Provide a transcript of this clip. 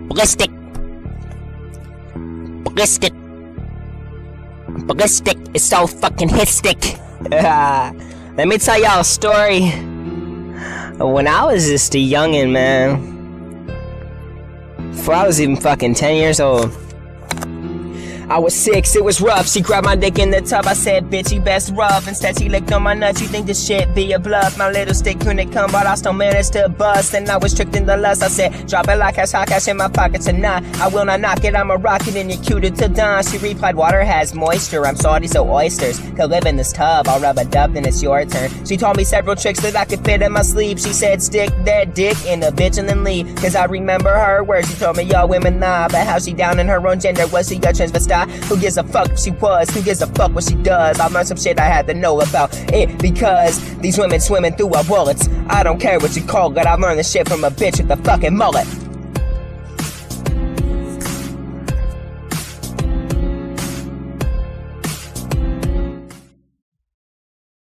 Ballistic. Ballistic. Ballistic is so fucking histic. Let me tell y'all a story. When I was just a youngin', man. Before I was even fucking 10 years old. I was 6, it was rough. She grabbed my dick in the tub. I said, bitch, you best rough. Instead, she licked on my nuts. You think this shit be a bluff? My little stick couldn't come, but I still managed to bust. And I was tricked in the lust. I said, drop it like cash, hot cash in my pocket tonight. I will not knock it, I'm a rocket and you're cuter to dawn. She replied, water has moisture. I'm salty, so oysters could live in this tub. I'll rub a dub, then it's your turn. She taught me several tricks that I could fit in my sleeve. She said, stick that dick in a bitch and then leave. Cause I remember her words. She told me, y'all women lie, but how she down in her own gender. Was she a transvestite? Who gives a fuck if she was? Who gives a fuck what she does? I learned some shit I had to know about it because these women swimming through our bullets. I don't care what you call it. I learned this shit from a bitch with a fucking mullet.